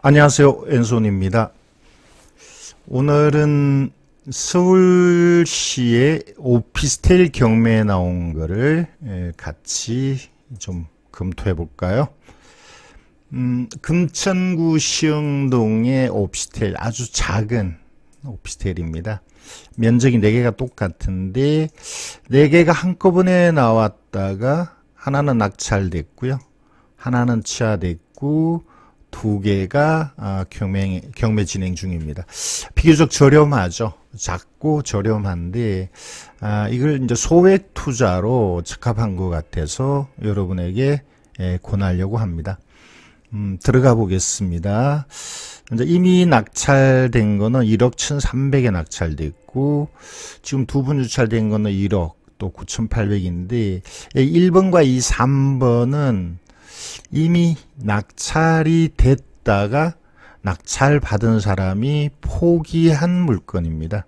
안녕하세요. 왼손입니다. 오늘은 서울시의 오피스텔 경매에 나온 거를 같이 좀 검토해 볼까요? 금천구 시흥동의 오피스텔, 아주 작은 오피스텔입니다. 면적이 4개가 똑같은데 4개가 한꺼번에 나왔다가 하나는 낙찰됐고요. 하나는 취하됐고 2개가 경매 진행 중입니다. 비교적 저렴하죠. 작고 저렴한데 이걸 이제 소액 투자로 적합한 것 같아서 여러분에게 권하려고 합니다. 들어가 보겠습니다. 이제 이미 낙찰된 거는 1억 1,300에 낙찰됐고 지금 2번 유찰된 거는 1억 또 9,800인데 1번과 2, 3번은 이미 낙찰이 됐다가 낙찰 받은 사람이 포기한 물건입니다.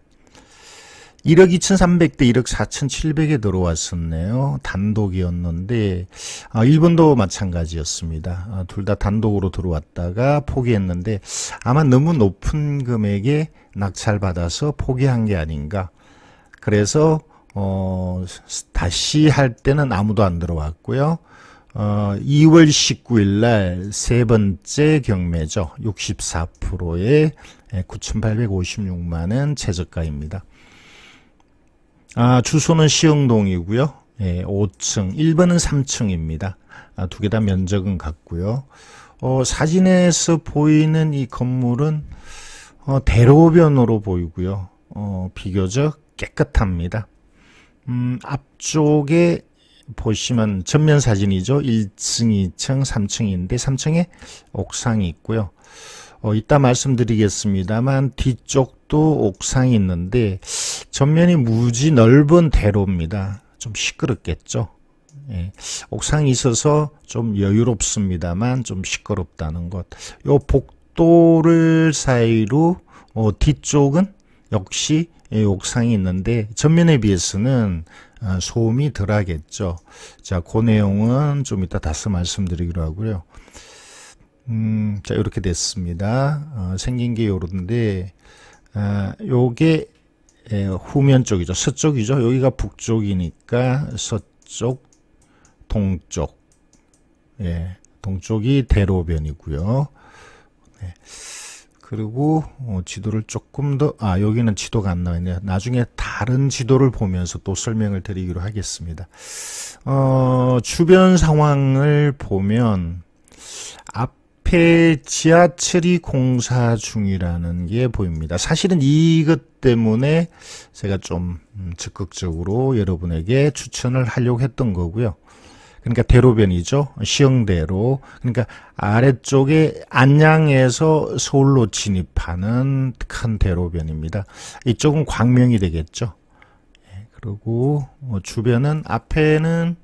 1억 2,300대 1억 4,700에 들어왔었네요. 단독이었는데 1번도 마찬가지였습니다. 둘 다 단독으로 들어왔다가 포기했는데 아마 너무 높은 금액에 낙찰 받아서 포기한 게 아닌가. 그래서 다시 할 때는 아무도 안 들어왔고요. 2월 19일 날 세 번째 경매죠. 64%에 9,856만원 최저가입니다. 주소는 시흥동이고요. 5층, 1번은 3층입니다. 두 개 다 면적은 같고요. 사진에서 보이는 이 건물은 대로변으로 보이고요. 비교적 깨끗합니다. 앞쪽에 보시면 전면 사진이죠. 1층, 2층, 3층인데 3층에 옥상이 있고요. 이따 말씀드리겠습니다만 뒤쪽도 옥상이 있는데 전면이 무지 넓은 대로입니다. 좀 시끄럽겠죠. 옥상이 있어서 좀 여유롭습니다만 좀 시끄럽다는 것. 요 복도를 사이로 뒤쪽은 역시 옥상이 있는데 전면에 비해서는 소음이 덜하겠죠. 자, 그 내용은 좀 이따 다시 말씀드리기로 하고요. 자, 이렇게 됐습니다. 생긴 게 요런데, 요게 후면 쪽이죠. 서쪽이죠. 여기가 북쪽이니까 서쪽, 동쪽. 동쪽이 대로변이고요. 그리고 지도를 조금 더 여기는 지도가 안 나와 있네요. 나중에 다른 지도를 보면서 또 설명을 드리기로 하겠습니다. 주변 상황을 보면 앞에 지하철이 공사 중이라는 게 보입니다. 사실은 이것 때문에 제가 좀 적극적으로 여러분에게 추천을 하려고 했던 거고요. 그러니까 대로변이죠. 시흥대로. 그러니까 아래쪽에 안양에서 서울로 진입하는 큰 대로변입니다. 이쪽은 광명이 되겠죠. 그리고 주변은 앞에는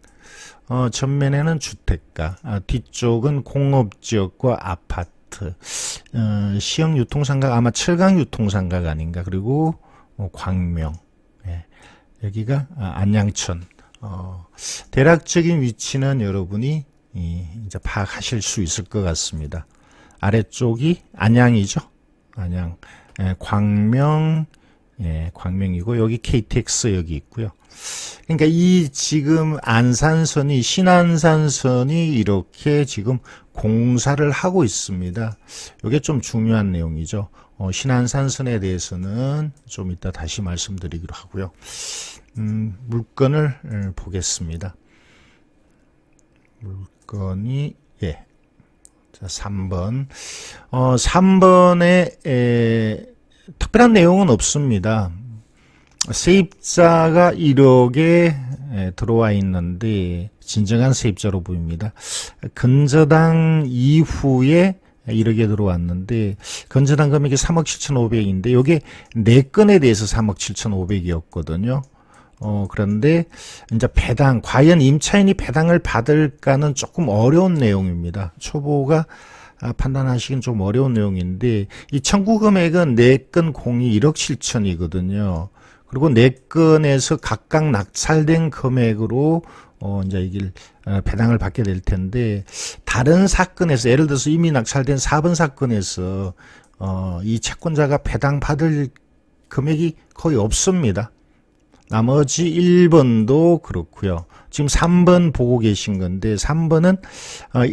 전면에는 주택가, 뒤쪽은 공업지역과 아파트, 시흥 유통상가 아마 철강 유통상가가 아닌가. 그리고 광명, 여기가 안양천. 대략적인 위치는 여러분이 이제 파악하실 수 있을 것 같습니다. 아래쪽이 안양이죠. 안양, 광명, 광명이고 여기 KTX 여기 있고요. 그러니까 이 지금 안산선이 신안산선이 이렇게 지금 공사를 하고 있습니다. 이게 좀 중요한 내용이죠. 신안산선에 대해서는 좀 이따 다시 말씀드리기로 하고요. 물건을 보겠습니다. 물건이 자, 3번. 3번에 특별한 내용은 없습니다. 세입자가 1억에 들어와 있는데 진정한 세입자로 보입니다. 근저당 이후에 1억에 들어왔는데 근저당 금액이 3억 7,500인데 이게 4건에 대해서 3억 7,500이었거든요. 그런데 이제 배당, 과연 임차인이 배당을 받을까는 조금 어려운 내용입니다. 초보가 판단하시긴 좀 어려운 내용인데 이 청구 금액은 4건 공이 1억 7천이거든요. 그리고 4건에서 각각 낙찰된 금액으로 이제 이길 배당을 받게 될 텐데, 다른 사건에서 예를 들어서 이미 낙찰된 4번 사건에서 이 채권자가 배당 받을 금액이 거의 없습니다. 나머지 1번도 그렇고요. 지금 3번 보고 계신 건데 3번은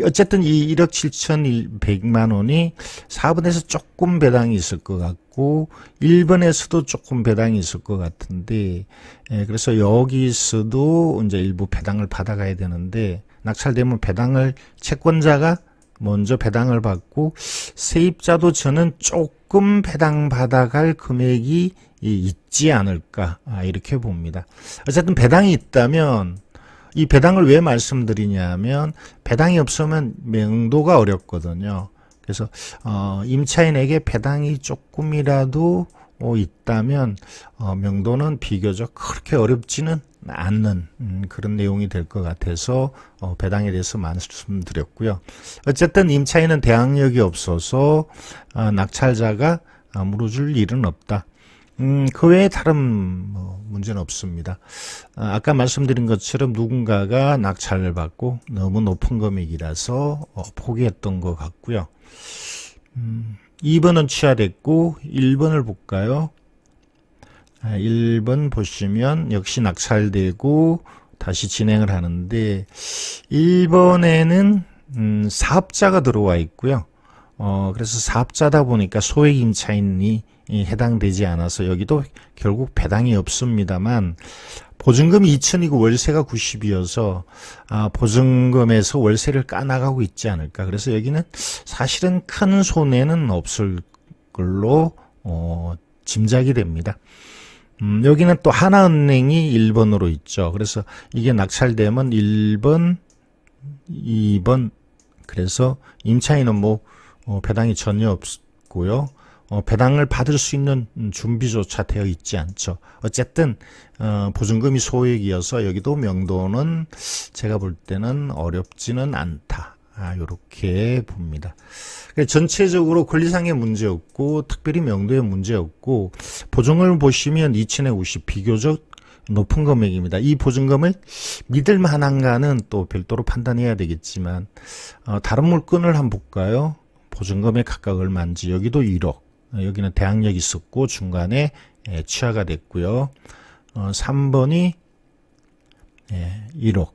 어쨌든 이 1억 7,100만 원이 4번에서 조금 배당이 있을 것 같고 1번에서도 조금 배당이 있을 것 같은데, 그래서 여기서도 이제 일부 배당을 받아가야 되는데, 낙찰되면 배당을 채권자가 먼저 배당을 받고 세입자도 저는 조금 배당 받아갈 금액이 있지 않을까, 이렇게 봅니다. 어쨌든 배당이 있다면, 이 배당을 왜 말씀드리냐면 배당이 없으면 명도가 어렵거든요. 그래서 임차인에게 배당이 조금이라도 있다면 명도는 비교적 그렇게 어렵지는 않는 그런 내용이 될 것 같아서 배당에 대해서 말씀드렸고요. 어쨌든 임차인은 대항력이 없어서 낙찰자가 물어줄 일은 없다. 그 외에 다른 문제는 없습니다. 아까 말씀드린 것처럼 누군가가 낙찰을 받고 너무 높은 금액이라서 포기했던 것 같고요. 2번은 취하됐고 1번을 볼까요? 1번 보시면 역시 낙찰되고 다시 진행을 하는데 1번에는 사업자가 들어와 있고요. 그래서 사업자다 보니까 소액 임차인이 해당되지 않아서 여기도 결국 배당이 없습니다만 보증금이 2천이고 월세가 90이어서 보증금에서 월세를 까나가고 있지 않을까. 그래서 여기는 사실은 큰 손해는 없을 걸로 짐작이 됩니다. 여기는 또 하나은행이 1번으로 있죠. 그래서 이게 낙찰되면 1번, 2번, 그래서 임차인은 배당이 전혀 없고요. 배당을 받을 수 있는 준비조차 되어 있지 않죠. 어쨌든 보증금이 소액이어서 여기도 명도는 제가 볼 때는 어렵지는 않다. 이렇게 봅니다. 전체적으로 권리상의 문제 없고 특별히 명도의 문제 없고 보증금을 보시면 2,050 비교적 높은 금액입니다. 이 보증금을 믿을 만한가는 또 별도로 판단해야 되겠지만 다른 물건을 한번 볼까요? 보증금의 각각 얼마인지. 여기도 1억. 여기는 대항력이 있었고 중간에 취하가 됐고요. 3번이 1억.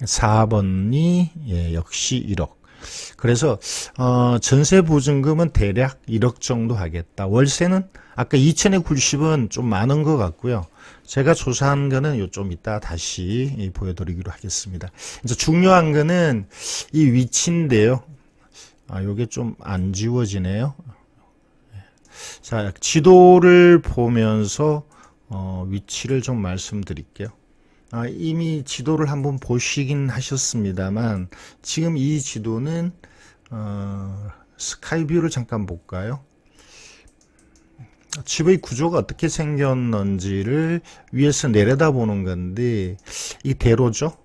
4번이 역시 1억. 그래서 전세 보증금은 대략 1억 정도 하겠다. 월세는 아까 2,090은 좀 많은 것 같고요. 제가 조사한 거는 좀 이따 다시 보여드리기로 하겠습니다. 이제 중요한 거는 이 위치인데요. 요게 좀 안 지워지네요. 자, 지도를 보면서 위치를 좀 말씀드릴게요. 이미 지도를 한번 보시긴 하셨습니다만 지금 이 지도는 스카이뷰를 잠깐 볼까요? 집의 구조가 어떻게 생겼는지를 위에서 내려다보는 건데 이 대로죠.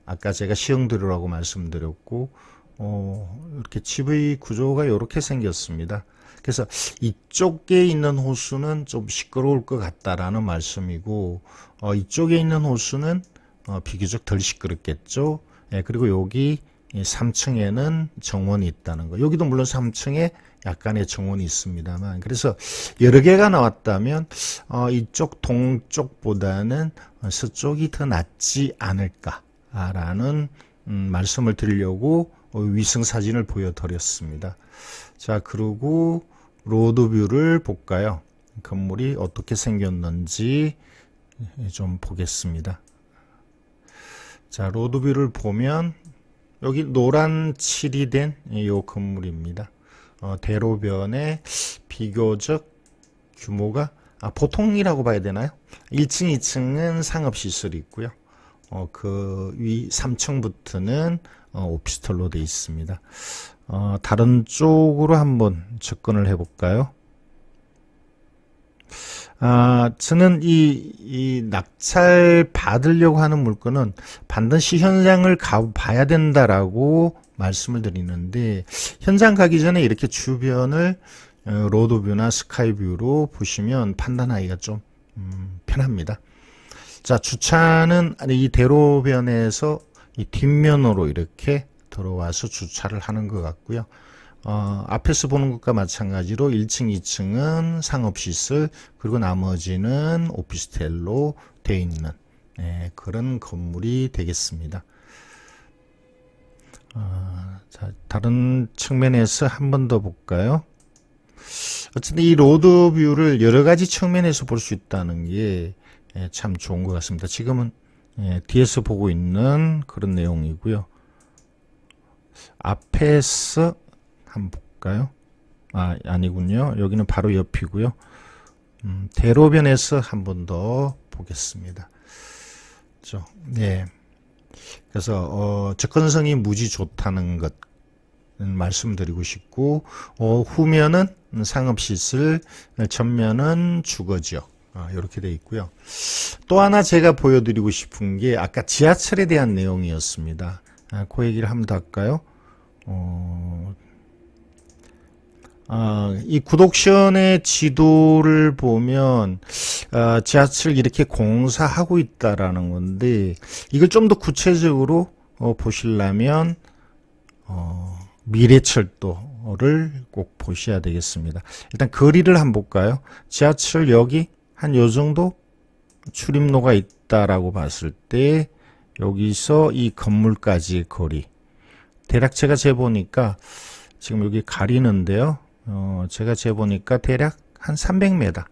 아까 제가 시흥대로라고 말씀드렸고 이렇게 집의 구조가 이렇게 생겼습니다. 그래서 이쪽에 있는 호수는 좀 시끄러울 것 같다라는 말씀이고 이쪽에 있는 호수는 비교적 덜 시끄럽겠죠. 그리고 여기 3층에는 정원이 있다는 거. 여기도 물론 3층에 약간의 정원이 있습니다만, 그래서 여러 개가 나왔다면 이쪽 동쪽보다는 서쪽이 더 낫지 않을까라는 말씀을 드리려고 위성 사진을 보여드렸습니다. 자, 그리고 로드뷰를 볼까요? 건물이 어떻게 생겼는지 좀 보겠습니다. 자, 로드뷰를 보면 여기 노란 칠이 된 이 건물입니다. 대로변에 비교적 규모가 보통이라고 봐야 되나요? 1층, 2층은 상업시설이 있고요. 그 위 3층부터는 오피스텔로 되어 있습니다. 다른 쪽으로 한번 접근을 해볼까요? 저는 이 낙찰 받으려고 하는 물건은 반드시 현장을 가봐야 된다라고 말씀을 드리는데, 현장 가기 전에 이렇게 주변을 로드뷰나 스카이뷰로 보시면 판단하기가 좀 편합니다. 자, 주차는 이 대로변에서 이 뒷면으로 이렇게 들어와서 주차를 하는 것 같고요. 앞에서 보는 것과 마찬가지로 1층, 2층은 상업시설, 그리고 나머지는 오피스텔로 되어 있는 그런 건물이 되겠습니다. 자, 다른 측면에서 한 번 더 볼까요? 어쨌든 이 로드뷰를 여러 가지 측면에서 볼 수 있다는 게 참 좋은 것 같습니다. 지금은 뒤에서 보고 있는 그런 내용이고요. 앞에서 한번 볼까요? 아니군요. 여기는 바로 옆이고요. 대로변에서 한 번 더 보겠습니다. 네. 그래서 접근성이 무지 좋다는 것 말씀드리고 싶고, 후면은 상업시설, 전면은 주거지역, 이렇게 되어 있고요. 또 하나 제가 보여드리고 싶은 게 아까 지하철에 대한 내용이었습니다. 그 얘기를 한번 더 할까요? 이 구독션의 지도를 보면 지하철 이렇게 공사하고 있다라는 건데, 이걸 좀 더 구체적으로 보시려면 미래철도를 꼭 보셔야 되겠습니다. 일단 거리를 한번 볼까요? 지하철 여기 한 요 정도 출입로가 있다라고 봤을 때 여기서 이 건물까지의 거리, 대략 제가 재보니까 지금 여기 가리는데요. 제가 재보니까 대략 한 300m,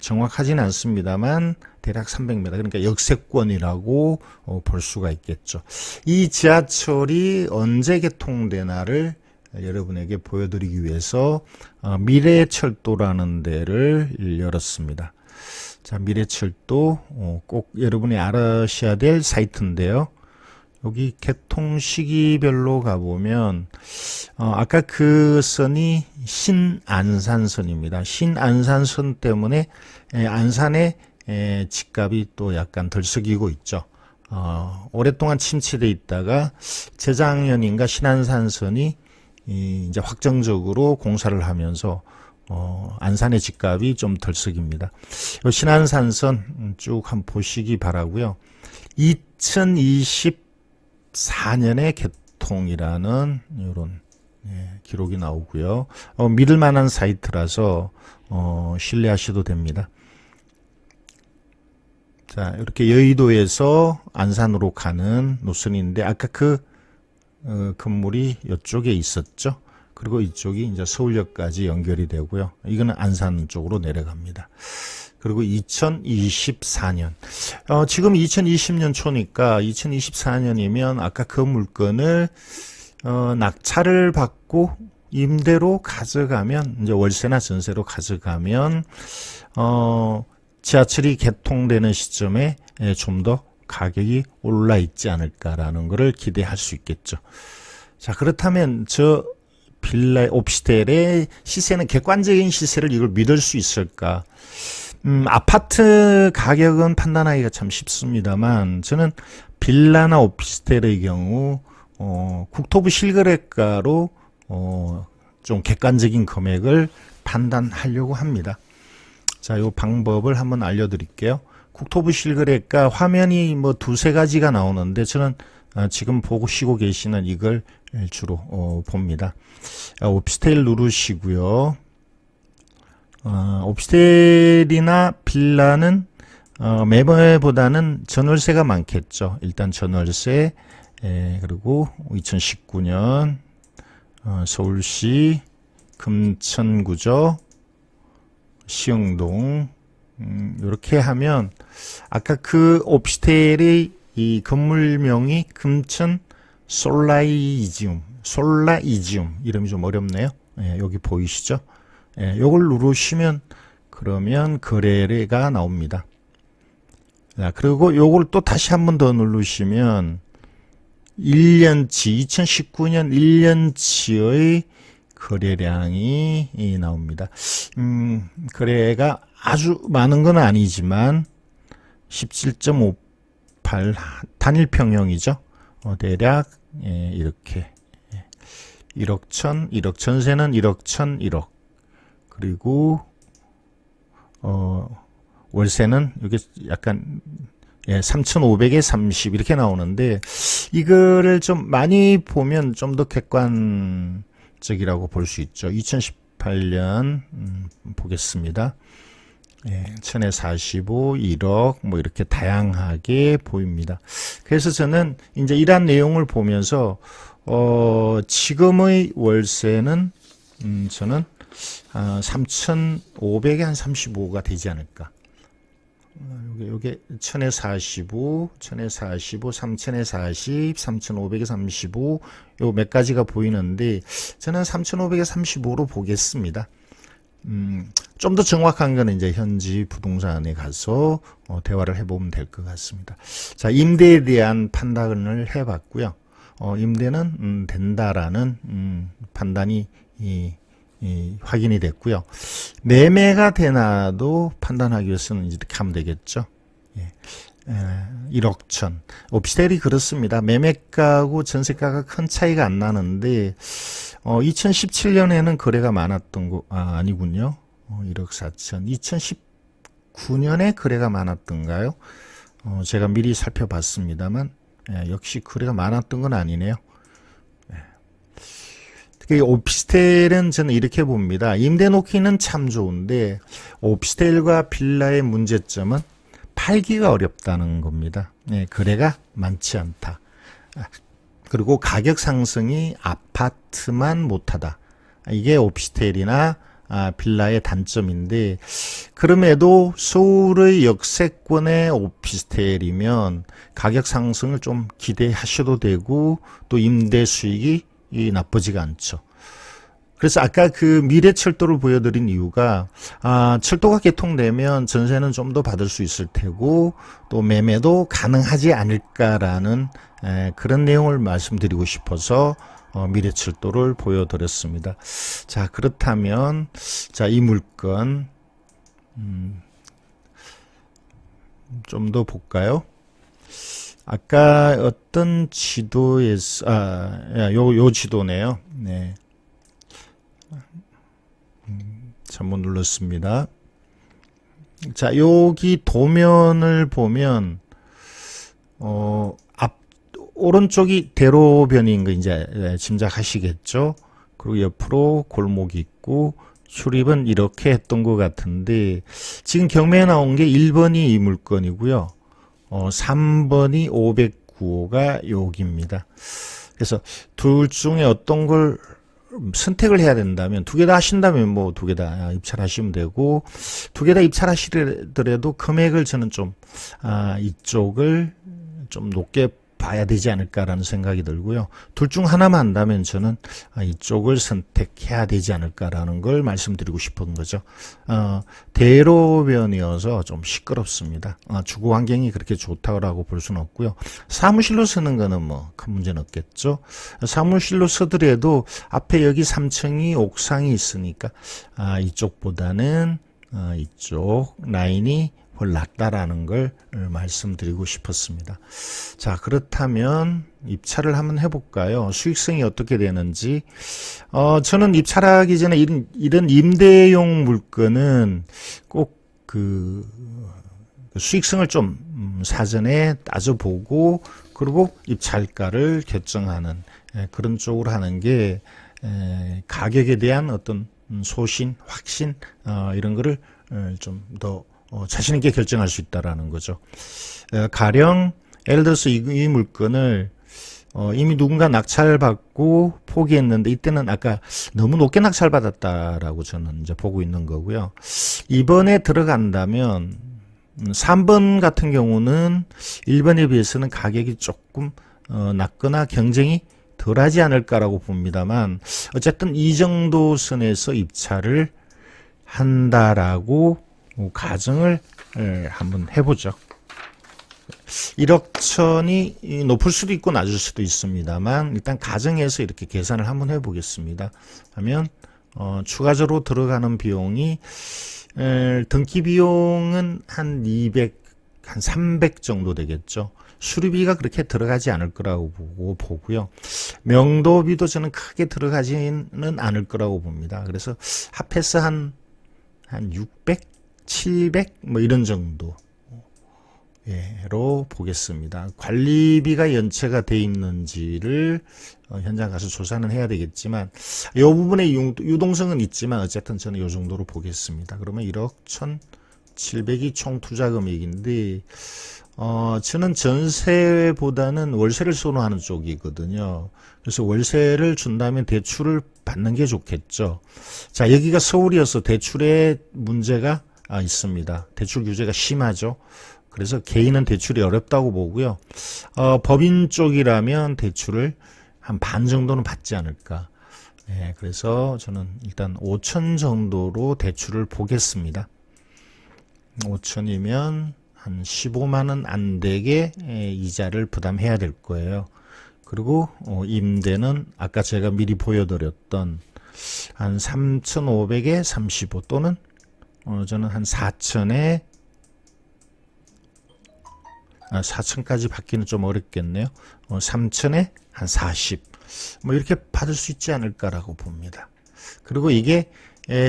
정확하진 않습니다만 대략 300m, 그러니까 역세권이라고 볼 수가 있겠죠. 이 지하철이 언제 개통되나를 여러분에게 보여드리기 위해서 미래철도라는 데를 열었습니다. 자, 미래철도 꼭 여러분이 알아셔야 될 사이트인데요. 여기 개통 시기별로 가보면 아까 그 선이 신안산선입니다. 신안산선 때문에 안산의 집값이 또 약간 덜썩이고 있죠. 오랫동안 침체돼 있다가 재작년인가 신안산선이 이제 확정적으로 공사를 하면서 안산의 집값이 좀 덜썩입니다. 신안산선 쭉 한번 보시기 바라고요. 2024년에 개통이라는 이런 기록이 나오고요. 믿을 만한 사이트라서 신뢰하셔도 됩니다. 자, 이렇게 여의도에서 안산으로 가는 노선인데 아까 그 건물이 이쪽에 있었죠. 그리고 이쪽이 이제 서울역까지 연결이 되고요. 이거는 안산 쪽으로 내려갑니다. 그리고 2024년. 지금 2020년 초니까 2024년이면 아까 그 물건을 낙찰을 받고 임대로 가져가면, 이제 월세나 전세로 가져가면 지하철이 개통되는 시점에 좀 더 가격이 올라 있지 않을까라는 것을 기대할 수 있겠죠. 자, 그렇다면 저 빌라 오피스텔의 시세는, 객관적인 시세를 이걸 믿을 수 있을까? 아파트 가격은 판단하기가 참 쉽습니다만, 저는 빌라나 오피스텔의 경우 국토부 실거래가로 좀 객관적인 금액을 판단하려고 합니다. 자, 이 방법을 한번 알려드릴게요. 국토부 실거래가 화면이 뭐 두세 가지가 나오는데 저는 지금 보시고 계시는 이걸 주로 봅니다. 오피스텔 누르시고요. 오피스텔이나 빌라는 매매보다는 전월세가 많겠죠. 일단 전월세, 그리고 2019년 서울시 금천구죠. 시흥동, 이렇게 하면 아까 그 오피스텔의 이 건물명이 금천 솔라이지움 이름이 좀 어렵네요. 여기 보이시죠? 요걸 누르시면 그러면 거래가 나옵니다. 그리고 요걸 또 다시 한 번 더 누르시면 1년치 2019년 1년치의 거래량이 나옵니다. 거래가 아주 많은 건 아니지만 17.58 단일 평형이죠. 대략 이렇게 1억 1천, 1억 전세는 1억 1천, 1억, 그리고 월세는 이게 약간 3,500에 30 이렇게 나오는데 이거를 좀 많이 보면 좀 더 객관적이라고 볼 수 있죠. 2018년 보겠습니다. 1000에 45, 1억 뭐 이렇게 다양하게 보입니다. 그래서 저는 이제 이러한 내용을 보면서 지금의 월세는 저는 3,500에 한 35가 되지 않을까. 요게 1000에 45, 1000에 45, 3000에 40, 3500에 35, 요 몇 가지가 보이는데 저는 3500에 35로 보겠습니다. 좀 더 정확한 거는 이제 현지 부동산에 가서 대화를 해보면 될 것 같습니다. 자, 임대에 대한 판단을 해봤고요. 임대는 된다라는 판단이 확인이 됐고요. 매매가 되나도 판단하기 위해서는 이렇게 하면 되겠죠. 1억 천. 오피스텔이 그렇습니다. 매매가하고 전세가가 큰 차이가 안 나는데 2017년에는 거래가 많았던 거 아니군요. 1억 4천. 2019년에 거래가 많았던가요? 제가 미리 살펴봤습니다만 역시 거래가 많았던 건 아니네요. 특히 오피스텔은 저는 이렇게 봅니다. 임대 놓기는 참 좋은데 오피스텔과 빌라의 문제점은 팔기가 어렵다는 겁니다. 거래가 많지 않다. 그리고 가격 상승이 아파트만 못하다. 이게 오피스텔이나 빌라의 단점인데 그럼에도 서울의 역세권의 오피스텔이면 가격 상승을 좀 기대하셔도 되고 또 임대 수익이 나쁘지가 않죠. 그래서 아까 그 미래철도를 보여드린 이유가 철도가 개통되면 전세는 좀 더 받을 수 있을 테고 또 매매도 가능하지 않을까라는 그런 내용을 말씀드리고 싶어서 미래철도를 보여드렸습니다. 자, 그렇다면 자, 이 물건 좀 더 볼까요? 아까 어떤 지도에서 요 지도네요. 네. 잘못 눌렀습니다. 자, 여기 도면을 보면 오른쪽이 대로변인 거 이제 짐작하시겠죠? 그리고 옆으로 골목이 있고 출입은 이렇게 했던 것 같은데 지금 경매에 나온 게 1번이 이 물건이고요. 3번이 509호가 여기입니다. 그래서 둘 중에 어떤 걸 선택을 해야 된다면 두 개 다 하신다면 뭐 두 개 다 입찰하시면 되고 두 개 다 입찰하시더라도 금액을 저는 좀 이쪽을 좀 높게 봐야 되지 않을까라는 생각이 들고요. 둘 중 하나만 한다면 저는 이쪽을 선택해야 되지 않을까라는 걸 말씀드리고 싶은 거죠. 대로변이어서 좀 시끄럽습니다. 주거 환경이 그렇게 좋다고 볼 수는 없고요. 사무실로 쓰는 거는 뭐 큰 문제는 없겠죠. 사무실로 쓰더라도 앞에 여기 3층이 옥상이 있으니까 이쪽보다는 이쪽 라인이 훨 낫다라는 걸 말씀드리고 싶었습니다. 자, 그렇다면 입찰을 한번 해볼까요? 수익성이 어떻게 되는지. 저는 입찰하기 전에 이런 임대용 물건은 꼭 그 수익성을 좀 사전에 따져보고 그리고 입찰가를 결정하는 그런 쪽으로 하는 게 가격에 대한 어떤 소신, 확신 이런 거를 좀 더 자신 있게 결정할 수 있다라는 거죠. 가령 예를 들어서 이 물건을 이미 누군가 낙찰받고 포기했는데 이때는 아까 너무 높게 낙찰받았다라고 저는 이제 보고 있는 거고요. 이번에 들어간다면 3번 같은 경우는 1번에 비해서는 가격이 조금 낮거나 경쟁이 덜하지 않을까라고 봅니다만 어쨌든 이 정도 선에서 입찰을 한다라고 가정을 한번 해보죠. 1억 천이 높을 수도 있고 낮을 수도 있습니다만 일단 가정해서 이렇게 계산을 한번 해보겠습니다. 하면 추가적으로 들어가는 비용이 등기 비용은 한 200, 한 300 정도 되겠죠. 수리비가 그렇게 들어가지 않을 거라고 보고요. 명도비도 저는 크게 들어가지는 않을 거라고 봅니다. 그래서 합해서 한 600 700 뭐 이런 정도 로 보겠습니다. 관리비가 연체가 돼 있는지를 현장 가서 조사는 해야 되겠지만 이 부분에 유동성은 있지만 어쨌든 저는 이 정도로 보겠습니다. 그러면 1억 1,700이 총 투자 금액인데 저는 전세보다는 월세를 선호하는 쪽이거든요. 그래서 월세를 준다면 대출을 받는 게 좋겠죠. 자, 여기가 서울이어서 대출에 문제가 있습니다. 대출 규제가 심하죠. 그래서 개인은 대출이 어렵다고 보고요. 법인 쪽이라면 대출을 한 반 정도는 받지 않을까. 네, 그래서 저는 일단 5천 정도로 대출을 보겠습니다. 5천이면 한 15만 원 안 되게 이자를 부담해야 될 거예요. 그리고 임대는 아까 제가 미리 보여드렸던 한 3,500에 35 또는 저는 한 4천에 4천까지 받기는 좀 어렵겠네요. 3천에 한 40. 뭐 이렇게 받을 수 있지 않을까라고 봅니다. 그리고 이게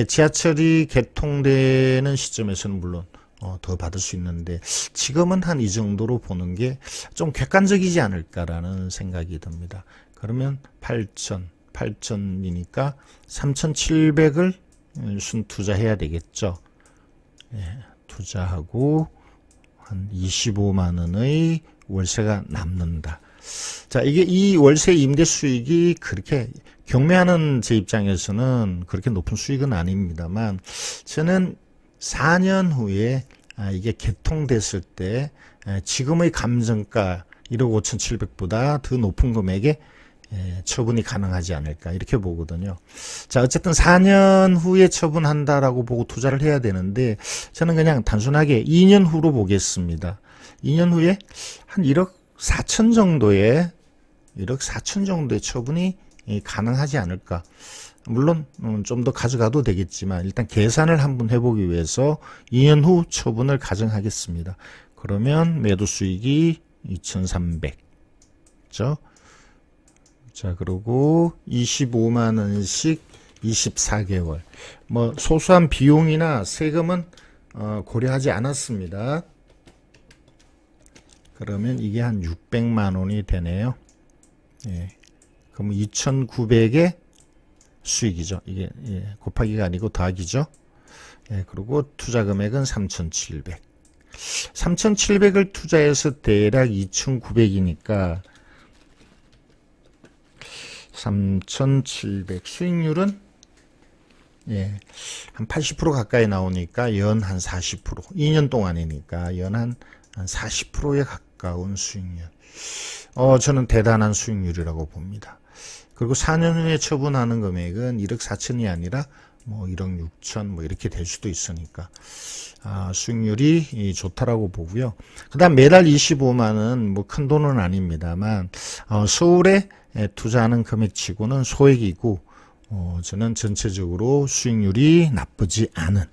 지하철이 개통되는 시점에서는 물론 더 받을 수 있는데 지금은 한 이 정도로 보는 게 좀 객관적이지 않을까라는 생각이 듭니다. 그러면 8천이니까 3,700을 순투자해야 되겠죠. 투자하고 한 25만 원의 월세가 남는다. 자, 이게 이 월세 임대 수익이 그렇게 경매하는 제 입장에서는 그렇게 높은 수익은 아닙니다만 저는 4년 후에 이게 개통됐을 때 지금의 감정가 1억 5,700보다 더 높은 금액에 처분이 가능하지 않을까 이렇게 보거든요. 자, 어쨌든 4년 후에 처분한다라고 보고 투자를 해야 되는데 저는 그냥 단순하게 2년 후로 보겠습니다. 2년 후에 한 1억 4천 정도의 처분이 가능하지 않을까. 물론 좀 더 가져가도 되겠지만 일단 계산을 한번 해보기 위해서 2년 후 처분을 가정하겠습니다. 그러면 매도 수익이 2,300. 그렇죠? 자, 그리고 25만 원씩 24개월. 뭐 소소한 비용이나 세금은 고려하지 않았습니다. 그러면 이게 한 600만 원이 되네요. 예. 그럼 2,900의 수익이죠. 이게 곱하기가 아니고 더하기죠. 예, 그리고 투자 금액은 3,700. 3,700을 투자해서 대략 2,900이니까 3,700 수익률은 한 80% 가까이 나오니까 연 한 40%, 2년 동안이니까 연 한 40%에 가까운 수익률. 저는 대단한 수익률이라고 봅니다. 그리고 4년 후에 처분하는 금액은 1억 4천이 아니라 뭐 1억 6천 뭐 이렇게 될 수도 있으니까 수익률이 좋다라고 보고요. 그다음 매달 25만 원 뭐 큰 돈은 아닙니다만 서울에 투자하는 금액치고는 소액이고 저는 전체적으로 수익률이 나쁘지 않은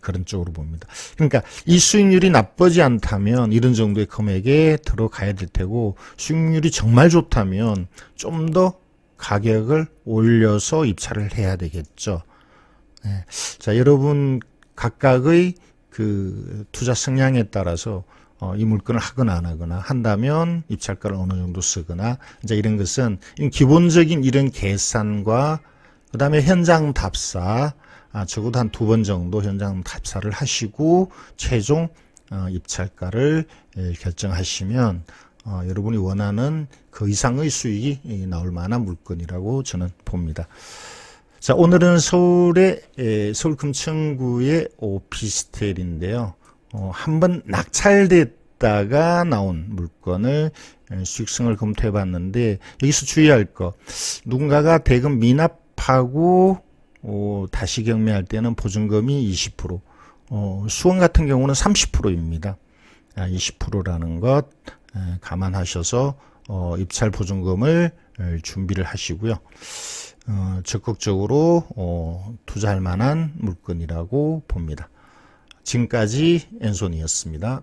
그런 쪽으로 봅니다. 그러니까 이 수익률이 나쁘지 않다면 이런 정도의 금액에 들어가야 될 테고 수익률이 정말 좋다면 좀 더 가격을 올려서 입찰을 해야 되겠죠. 자, 여러분 각각의 그 투자 성향에 따라서 이 물건을 하거나 안 하거나 한다면 입찰가를 어느 정도 쓰거나 이제 이런 것은 기본적인 이런 계산과 그 다음에 현장 답사 적어도 한 2번 정도 현장 답사를 하시고 최종 입찰가를 결정하시면 여러분이 원하는 그 이상의 수익이 나올 만한 물건이라고 저는 봅니다. 자, 오늘은 서울 금천구의 오피스텔인데요. 한번 낙찰됐다가 나온 물건을 수익성을 검토해 봤는데 여기서 주의할 거 누군가가 대금 미납하고 다시 경매할 때는 보증금이 20%, 수원 같은 경우는 30%입니다. 20%라는 것 감안하셔서 입찰 보증금을 준비를 하시고요. 적극적으로 투자할 만한 물건이라고 봅니다. 지금까지 엔손이었습니다.